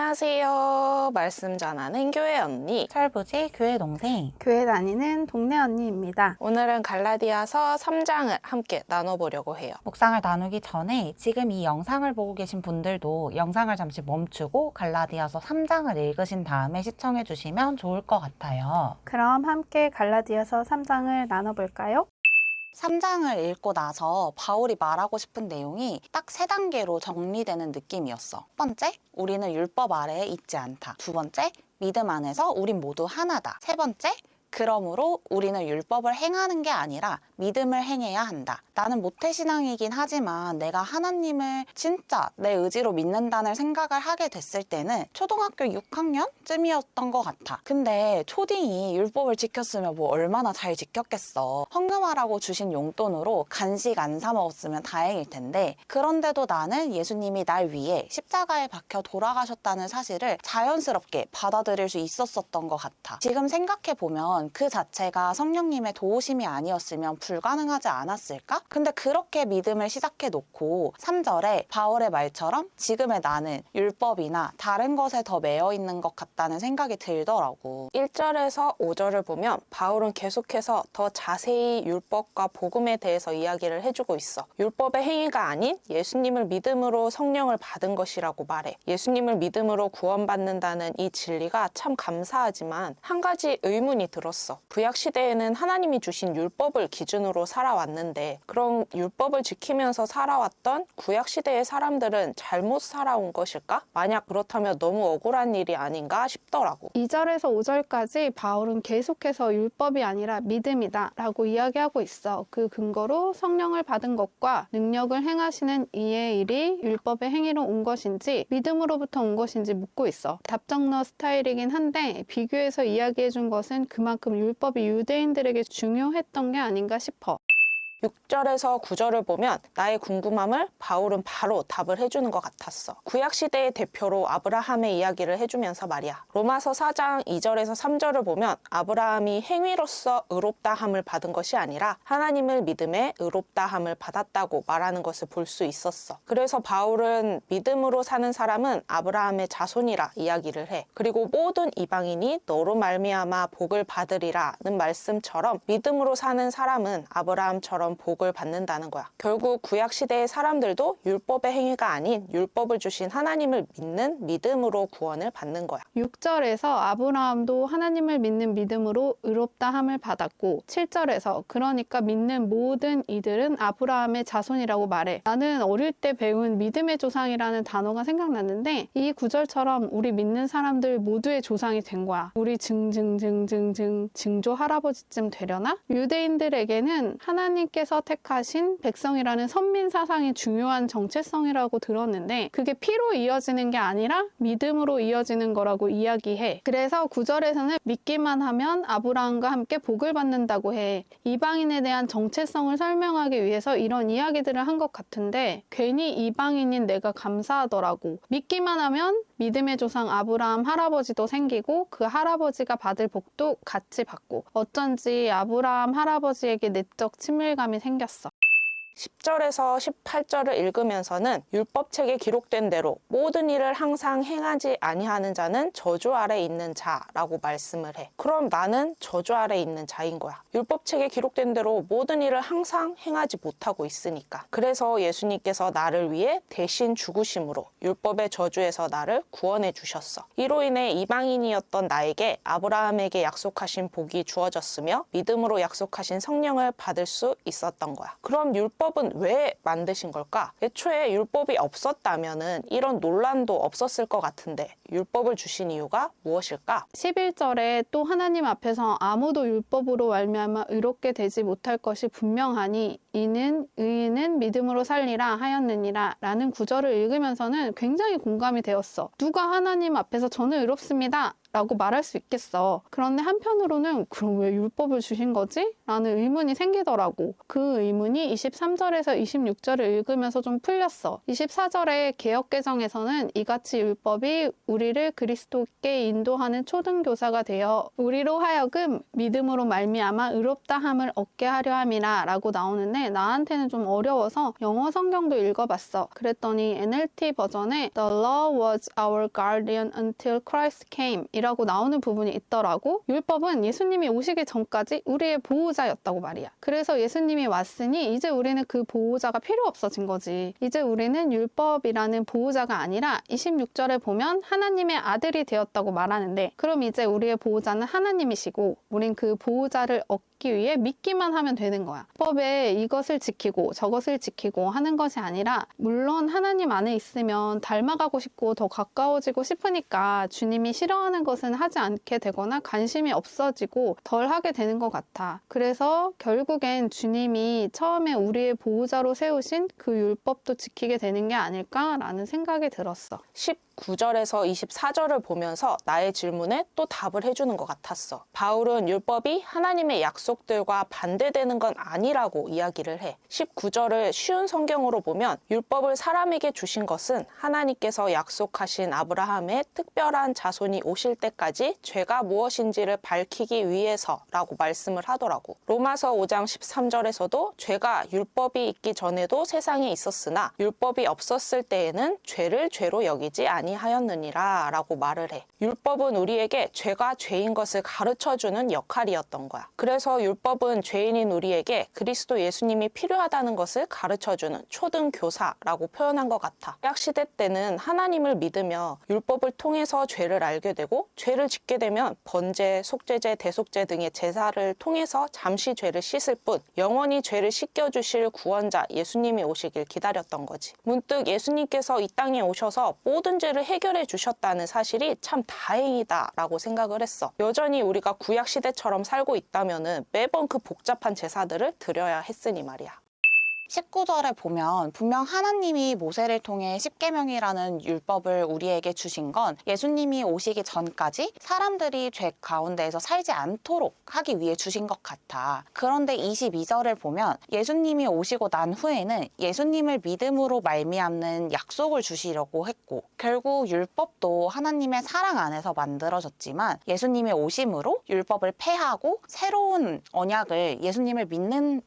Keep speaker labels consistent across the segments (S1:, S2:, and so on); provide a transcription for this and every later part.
S1: 안녕하세요. 말씀 전하는 교회 언니.
S2: 철부지 교회 동생.
S3: 교회 다니는 동네 언니입니다.
S1: 오늘은 갈라디아서 3장을 함께 나눠보려고 해요.
S2: 묵상을 나누기 전에 지금 이 영상을 보고 계신 분들도 영상을 잠시 멈추고 갈라디아서 3장을 읽으신 다음에 시청해 주시면 좋을 것 같아요.
S3: 그럼 함께 갈라디아서 3장을 나눠볼까요?
S2: 3장을 읽고 나서 바울이 말하고 싶은 내용이 딱 3단계로 정리되는 느낌이었어. 첫 번째, 우리는 율법 아래에 있지 않다. 두 번째, 믿음 안에서 우린 모두 하나다. 세 번째, 그러므로 우리는 율법을 행하는 게 아니라 믿음을 행해야 한다. 나는 모태신앙이긴 하지만 내가 하나님을 진짜 내 의지로 믿는다는 생각을 하게 됐을 때는 초등학교 6학년쯤이었던 것 같아. 근데 초딩이 율법을 지켰으면 뭐 얼마나 잘 지켰겠어. 헌금하라고 주신 용돈으로 간식 안 사 먹었으면 다행일 텐데, 그런데도 나는 예수님이 날 위해 십자가에 박혀 돌아가셨다는 사실을 자연스럽게 받아들일 수 있었던 것 같아. 지금 생각해보면 그 자체가 성령님의 도우심이 아니었으면 불가능하지 않았을까? 근데 그렇게 믿음을 시작해 놓고 3절에 바울의 말처럼 지금의 나는 율법이나 다른 것에 더 매여 있는 것 같다는 생각이 들더라고.
S1: 1절에서 5절을 보면 바울은 계속해서 더 자세히 율법과 복음에 대해서 이야기를 해주고 있어. 율법의 행위가 아닌 예수님을 믿음으로 성령을 받은 것이라고 말해. 예수님을 믿음으로 구원받는다는 이 진리가 참 감사하지만 한 가지 의문이 들었어. 구약시대에는 하나님이 주신 율법을 기준으로 살아왔는데, 그럼 율법을 지키면서 살아왔던 구약시대의 사람들은 잘못 살아온 것일까? 만약 그렇다면 너무 억울한 일이 아닌가 싶더라고.
S3: 2절에서 5절까지 바울은 계속해서 율법이 아니라 믿음이다 라고 이야기하고 있어. 그 근거로 성령을 받은 것과 능력을 행하시는 이의 일이 율법의 행위로 온 것인지 믿음으로부터 온 것인지 묻고 있어. 답정너 스타일이긴 한데 비교해서 이야기해준 것은 그만큼 율법이 유대인들에게 중요했던 게 아닌가 싶어.
S1: 6절에서 9절을 보면 나의 궁금함을 바울은 바로 답을 해주는 것 같았어. 구약시대의 대표로 아브라함의 이야기를 해주면서 말이야. 로마서 4장 2절에서 3절을 보면 아브라함이 행위로서 의롭다함을 받은 것이 아니라 하나님을 믿음에 의롭다함을 받았다고 말하는 것을 볼 수 있었어. 그래서 바울은 믿음으로 사는 사람은 아브라함의 자손이라 이야기를 해. 그리고 모든 이방인이 너로 말미암아 복을 받으리라는 말씀처럼 믿음으로 사는 사람은 아브라함처럼 복을 받는다는 거야. 결국 구약시대의 사람들도 율법의 행위가 아닌 율법을 주신 하나님을 믿는 믿음으로 구원을 받는 거야.
S3: 6절에서 아브라함도 하나님을 믿는 믿음으로 의롭다함을 받았고, 7절에서 그러니까 믿는 모든 이들은 아브라함의 자손이라고 말해. 나는 어릴 때 배운 믿음의 조상이라는 단어가 생각났는데 이 구절처럼 우리 믿는 사람들 모두의 조상이 된 거야. 우리 증조 할아버지쯤 되려나? 유대인들에게는 하나님께서 택하신 백성이라는 선민 사상이 중요한 정체성이라고 들었는데 그게 피로 이어지는 게 아니라 믿음으로 이어지는 거라고 이야기해. 그래서 9절에서는 믿기만 하면 아브라함과 함께 복을 받는다고 해. 이방인에 대한 정체성을 설명하기 위해서 이런 이야기들을 한 것 같은데 괜히 이방인인 내가 감사하더라고. 믿기만 하면 믿음의 조상 아브라함 할아버지도 생기고 그 할아버지가 받을 복도 같이 받고, 어쩐지 아브라함 할아버지에게 내적 친밀감이 생겼어.
S1: 10절에서 18절을 읽으면서는 율법책에 기록된 대로 모든 일을 항상 행하지 아니하는 자는 저주 아래 있는 자라고 말씀을 해. 그럼 나는 저주 아래 있는 자인 거야. 율법책에 기록된 대로 모든 일을 항상 행하지 못하고 있으니까. 그래서 예수님께서 나를 위해 대신 죽으심으로 율법의 저주에서 나를 구원해 주셨어. 이로 인해 이방인이었던 나에게 아브라함에게 약속하신 복이 주어졌으며 믿음으로 약속하신 성령을 받을 수 있었던 거야. 그럼 율법은 왜 만드신 걸까? 애초에 율법이 없었다면은 이런 논란도 없었을 것 같은데 율법을 주신 이유가 무엇일까?
S3: 11절에 또 하나님 앞에서 아무도 율법으로 말미암아 의롭게 되지 못할 것이 분명하니 이는 의인은 믿음으로 살리라 하였느니라 라는 구절을 읽으면서는 굉장히 공감이 되었어. 누가 하나님 앞에서 저는 의롭습니다 라고 말할 수 있겠어. 그런데 한편으로는 그럼 왜 율법을 주신 거지? 라는 의문이 생기더라고. 그 의문이 23절에서 26절을 읽으면서 좀 풀렸어. 24절의 개역개정에서는 이같이 율법이 우리를 그리스도께 인도하는 초등교사가 되어 우리로 하여금 믿음으로 말미암아 의롭다함을 얻게 하려 함이라 라고 나오는데 나한테는 좀 어려워서 영어 성경도 읽어봤어. 그랬더니 NLT 버전에 The law was our guardian until Christ came 이라고 나오는 부분이 있더라고. 율법은 예수님이 오시기 전까지 우리의 보호자였다고 말이야. 그래서 예수님이 왔으니 이제 우리는 그 보호자가 필요 없어진 거지. 이제 우리는 율법이라는 보호자가 아니라 26절에 보면 하나님의 아들이 되었다고 말하는데 그럼 이제 우리의 보호자는 하나님이시고 우린 그 보호자를 얻기 위해 믿기만 하면 되는 거야. 율법에 이것을 지키고 저것을 지키고 하는 것이 아니라 물론 하나님 안에 있으면 닮아가고 싶고 더 가까워지고 싶으니까 주님이 싫어하는 것은 하지 않게 되거나 관심이 없어지고 덜 하게 되는 것 같아. 그래서 결국엔 주님이 처음에 우리의 보호자로 세우신 그 율법도 지키게 되는 게 아닐까라는 생각이 들었어.
S1: 19절에서 24절을 보면서 나의 질문에 또 답을 해주는 것 같았어. 바울은 율법이 하나님의 약속들과 반대되는 건 아니라고 이야기를 해. 19절을 쉬운 성경으로 보면 율법을 사람에게 주신 것은 하나님께서 약속하신 아브라함의 특별한 자손이 오실 때까지 죄가 무엇인지를 밝히기 위해서라고 말씀을 하더라고. 로마서 5장 13절에서도 죄가 율법이 있기 전에도 세상에 있었으나 율법이 없었을 때에는 죄를 죄로 여기지 아니하였느니라 라고 말을 해. 율법은 우리에게 죄가 죄인 것을 가르쳐주는 역할이었던 거야. 그래서 율법은 죄인인 우리에게 그리스도 예수님이 필요하다는 것을 가르쳐주는 초등교사라고 표현한 것 같아. 구약시대 때는 하나님을 믿으며 율법을 통해서 죄를 알게 되고 죄를 짓게 되면 번제, 속죄제, 대속제 등의 제사를 통해서 잠시 죄를 씻을 뿐 영원히 죄를 씻겨주실 구원자 예수님이 오시길 기다렸던 거지. 문득 예수님께서 이 땅에 오셔서 모든 죄를 해결해 주셨다는 사실이 참 다행이다 라고 생각을 했어. 여전히 우리가 구약시대처럼 살고 있다면 매번 그 복잡한 제사들을 드려야 했으니 말이야.
S2: 19절에 보면 분명 하나님이 모세를 통해 십계명이라는 율법을 우리에게 주신 건 예수님이 오시기 전까지 사람들이 죄 가운데에서 살지 않도록 하기 위해 주신 것 같아. 그런데 22절을 보면 예수님이 오시고 난 후에는 예수님을 믿음으로 말미암는 약속을 주시려고 했고 결국 율법도 하나님의 사랑 안에서 만들어졌지만 예수님이 오심으로 율법을 폐하고 새로운 언약을 예수님을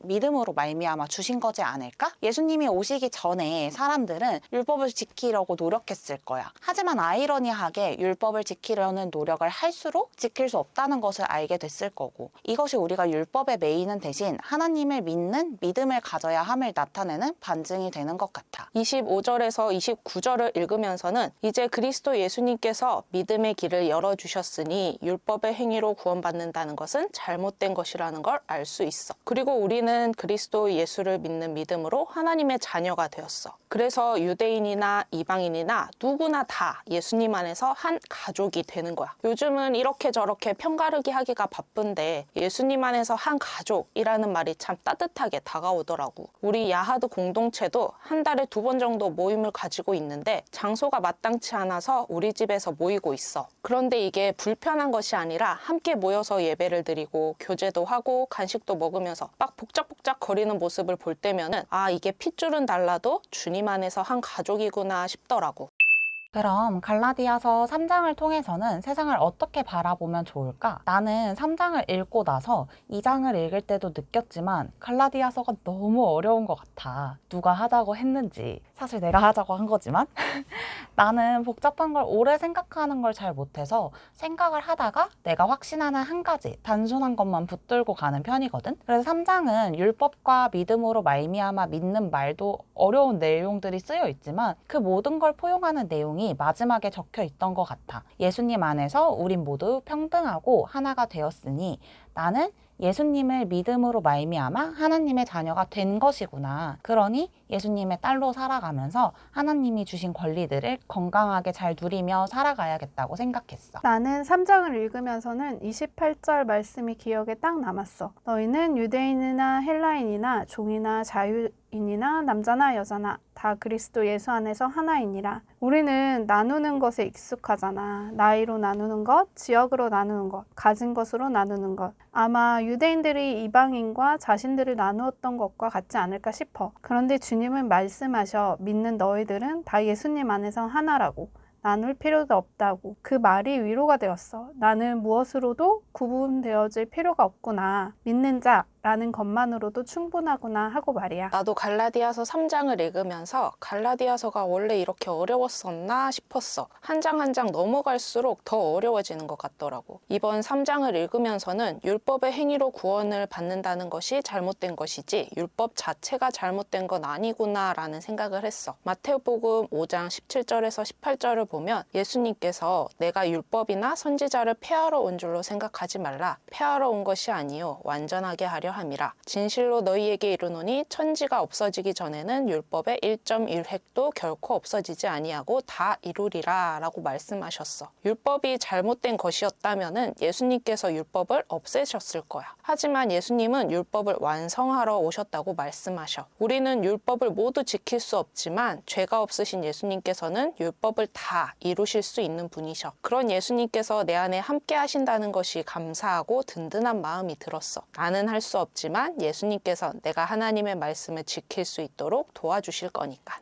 S2: 믿음으로 말미암아 주신 거지 않을까? 예수님이 오시기 전에 사람들은 율법을 지키려고 노력했을 거야. 하지만 아이러니하게 율법을 지키려는 노력을 할수록 지킬 수 없다는 것을 알게 됐을 거고 이것이 우리가 율법에 매이는 대신 하나님을 믿는 믿음을 가져야 함을 나타내는 반증이 되는 것 같아.
S1: 25절에서 29절을 읽으면서는 이제 그리스도 예수님께서 믿음의 길을 열어주셨으니 율법의 행위로 구원받는다는 것은 잘못된 것이라는 걸 알 수 있어. 그리고 우리는 그리스도 예수를 믿는 믿음으로 하나님의 자녀가 되었어. 그래서 유대인이나 이방인이나 누구나 다 예수님 안에서 한 가족이 되는 거야. 요즘은 이렇게 저렇게 편가르기 하기가 바쁜데 예수님 안에서 한 가족이라는 말이 참 따뜻하게 다가오더라고. 우리 야하드 공동체도 한 달에 2번 정도 모임을 가지고 있는데 장소가 마땅치 않아서 우리 집에서 모이고 있어. 그런데 이게 불편한 것이 아니라 함께 모여서 예배를 드리고 교제도 하고 간식도 먹으면서 막 복작복작 거리는 모습을 볼 때면은 아 이게 핏줄은 달라도 주님 안에서 한 가족이구나 싶더라고.
S2: 그럼 갈라디아서 3장을 통해서는 세상을 어떻게 바라보면 좋을까? 나는 3장을 읽고 나서 2장을 읽을 때도 느꼈지만 갈라디아서가 너무 어려운 것 같아. 누가 하자고 했는지. 사실 내가 하자고 한 거지만 나는 복잡한 걸 오래 생각하는 걸 잘 못해서 생각을 하다가 내가 확신하는 한 가지 단순한 것만 붙들고 가는 편이거든. 그래서 3장은 율법과 믿음으로 말미암아 믿는 말도 어려운 내용들이 쓰여 있지만 그 모든 걸 포용하는 내용이 마지막에 적혀 있던 것 같아. 예수님 안에서 우린 모두 평등하고 하나가 되었으니 나는 예수님을 믿음으로 말미암아 하나님의 자녀가 된 것이구나. 그러니 예수님의 딸로 살아가면서 하나님이 주신 권리들을 건강하게 잘 누리며 살아가야겠다고 생각했어.
S3: 나는 3장을 읽으면서는 28절 말씀이 기억에 딱 남았어. 너희는 유대인이나 헬라인이나 종이나 인이나 남자나 여자나 다 그리스도 예수 안에서 하나이니라. 우리는 나누는 것에 익숙하잖아. 나이로 나누는 것, 지역으로 나누는 것, 가진 것으로 나누는 것. 아마 유대인들이 이방인과 자신들을 나누었던 것과 같지 않을까 싶어. 그런데 주님은 말씀하셔. 믿는 너희들은 다 예수님 안에서 하나라고. 나눌 필요도 없다고. 그 말이 위로가 되었어. 나는 무엇으로도 구분되어질 필요가 없구나. 믿는 자라는 것만으로도 충분하구나 하고 말이야.
S1: 나도 갈라디아서 3장을 읽으면서 갈라디아서가 원래 이렇게 어려웠었나 싶었어. 한 장 한 장 넘어갈수록 더 어려워지는 것 같더라고. 이번 3장을 읽으면서는 율법의 행위로 구원을 받는다는 것이 잘못된 것이지 율법 자체가 잘못된 건 아니구나 라는 생각을 했어. 마태복음 5장 17절에서 18절을 보면 예수님께서 내가 율법이나 선지자를 폐하러 온 줄로 생각하지 말라. 폐하러 온 것이 아니요 완전하게 하려 함이라. 진실로 너희에게 이르노니 천지가 없어지기 전에는 율법의 1.1획도 결코 없어지지 아니하고 다 이루리라 라고 말씀하셨어. 율법이 잘못된 것이었다면은 예수님께서 율법을 없애셨을 거야. 하지만 예수님은 율법을 완성하러 오셨다고 말씀하셔. 우리는 율법을 모두 지킬 수 없지만 죄가 없으신 예수님께서는 율법을 다 이루실 수 있는 분이셔. 그런 예수님께서 내 안에 함께 하신다는 것이 감사하고 든든한 마음이 들었어. 나는 할 수 없지만 예수님께서 내가 하나님의 말씀을 지킬 수 있도록 도와주실 거니까.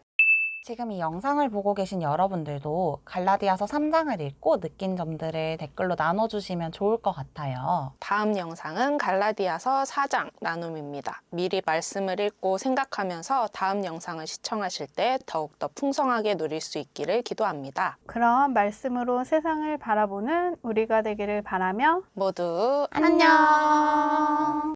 S2: 지금 이 영상을 보고 계신 여러분들도 갈라디아서 3장을 읽고 느낀 점들을 댓글로 나눠주시면 좋을 것 같아요.
S1: 다음 영상은 갈라디아서 4장 나눔입니다. 미리 말씀을 읽고 생각하면서 다음 영상을 시청하실 때 더욱더 풍성하게 누릴 수 있기를 기도합니다.
S3: 그럼 말씀으로 세상을 바라보는 우리가 되기를 바라며
S1: 모두
S2: 안녕!